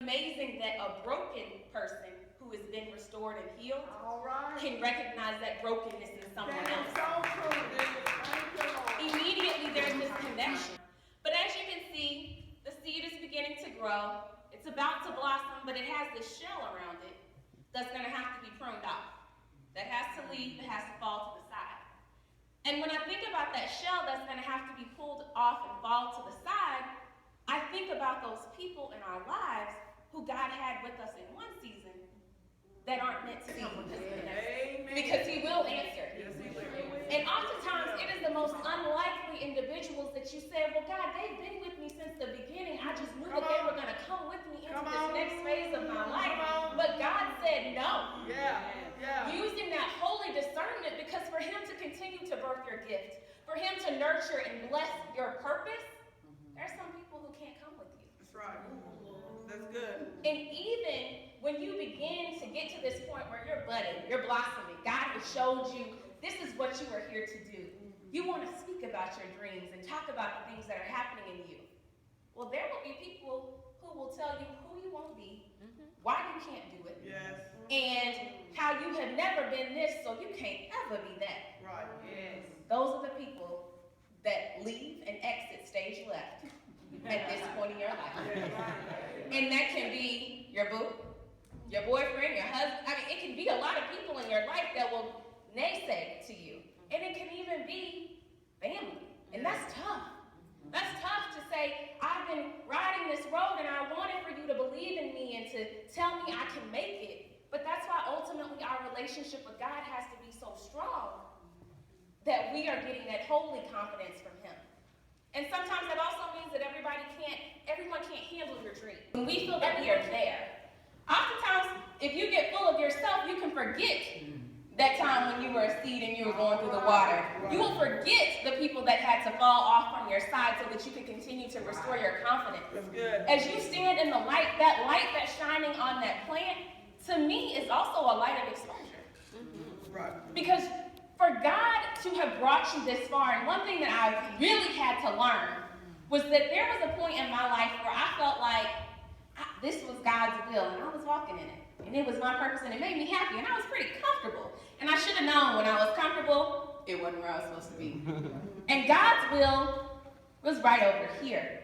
Amazing that a broken person who has been restored and healed can recognize that brokenness in someone else. Immediately there's this connection. But as you can see, the seed is beginning to grow. It's about to blossom, but it has this shell around it that's going to have to be pruned off. That has to leave, it has to fall to the side. And when I think about that shell that's going to have to be pulled off and fall to the side, I think about those people in our lives who God had with us in one season that aren't meant to be with us in the next. Because He will answer. And oftentimes it is the most unlikely individuals that you say, well, God, they've been with me since the beginning. I just knew that they were going to come with me into this next phase of my life. But God said no. Using that holy discernment, because for Him to continue to birth your gift, for Him to nurture and bless your purpose, there's some people who can't come with you. That's right. That's good. And even when you begin to get to this point where you're budding, you're blossoming, God has showed you this is what you are here to do. You want to speak about your dreams and talk about the things that are happening in you. Well, there will be people who will tell you who you won't be, why you can't do it, and how you have never been this, so you can't ever be that. Right. Yes. Those are the people that leave and exit stage left at this point in your life. And that can be your boo, your boyfriend, your husband. I mean, it can be a lot of people in your life that will naysay to you. And it can even be family. And that's tough. That's tough to say, I've been riding this road and I wanted for you to believe in me and to tell me I can make it. But that's why ultimately our relationship with God has to be so strong that we are getting that holy confidence from Him. And sometimes that also means that everyone can't handle your dream. When we feel that we are there, oftentimes if you get full of yourself, you can forget that time when you were a seed and you were going through the water. You will forget the people that had to fall off from your side so that you could continue to restore your confidence. That's good. As you stand in the light that's shining on that plant, to me, is also a light of exposure. Right. Because for God to have brought you this far, and one thing that I really had to learn was that there was a point in my life where I felt like this was God's will, and I was walking in it. And it was my purpose, and it made me happy, and I was pretty comfortable. And I should have known when I was comfortable, it wasn't where I was supposed to be. And God's will was right over here.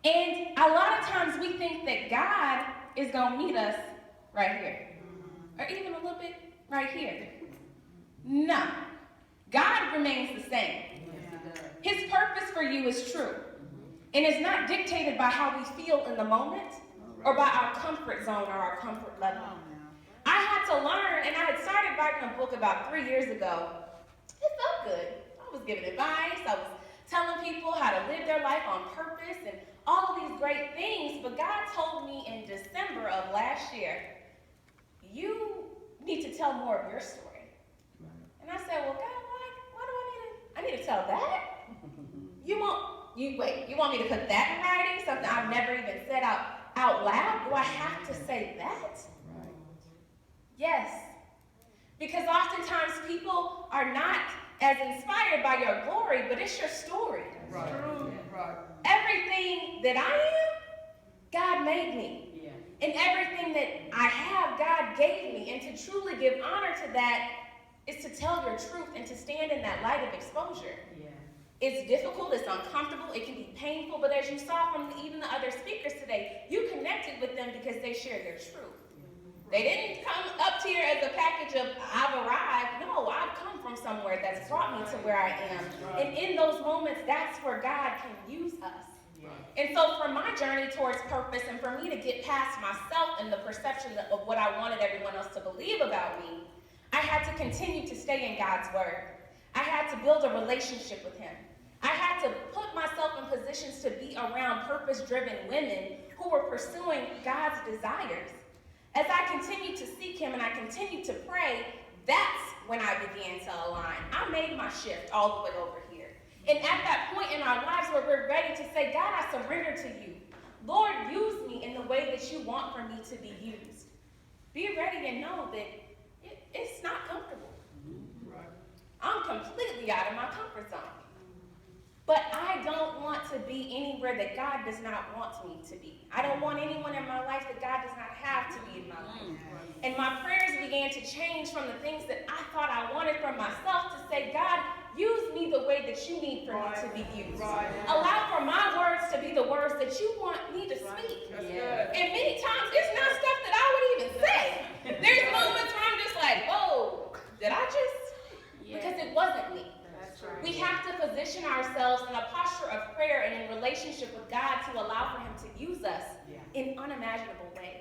And a lot of times we think that God is going to meet us right here. Or even a little bit right here. No. God remains the same. His purpose for you is true. And it's not dictated by how we feel in the moment or by our comfort zone or our comfort level. I had to learn, and I had started writing a book about 3 years ago. It felt good. I was giving advice. I was telling people how to live their life on purpose and all of these great things. But God told me in December of last year, you need to tell more of your story. And I said, well, God, why do I need to tell that? You want me to put that in writing? Something I've never even said out loud? Do I have to say that? Yes. Because oftentimes people are not as inspired by your glory, but it's your story. Right. Right. Everything that I am, God made me. Yeah. And everything that I have, God gave me. And to truly give honor to that is to tell your truth and to stand in that light of exposure. Yeah. It's difficult, it's uncomfortable, it can be painful, but as you saw from even the other speakers today, you connected with them because they shared their truth. They didn't come up here as a package of, I've arrived. No, I've come from somewhere that's brought me to where I am. And in those moments, that's where God can use us. And so for my journey towards purpose and for me to get past myself and the perception of what I wanted everyone else to believe about me, I had to continue to stay in God's word. I had to build a relationship with Him. I had to put myself in positions to be around purpose-driven women who were pursuing God's desires. As I continued to seek Him and I continued to pray, that's when I began to align. I made my shift all the way over here. And at that point in our lives where we're ready to say, God, I surrender to you. Lord, use me in the way that you want for me to be used. Be ready and know that it's not comfortable. I'm completely out of my comfort zone. But I don't want to be anywhere that God does not want me to be. I don't want anyone in my my prayers began to change from the things that I thought I wanted for myself to say, God, use me the way that you need for me to be used. Allow for my words to be the words that you want me to speak. And many times, it's not stuff that I would even say. There's moments where I'm just like, whoa, did I just? Because it wasn't me. We have to position ourselves in a posture of prayer and in relationship with God to allow for him to use us in unimaginable ways.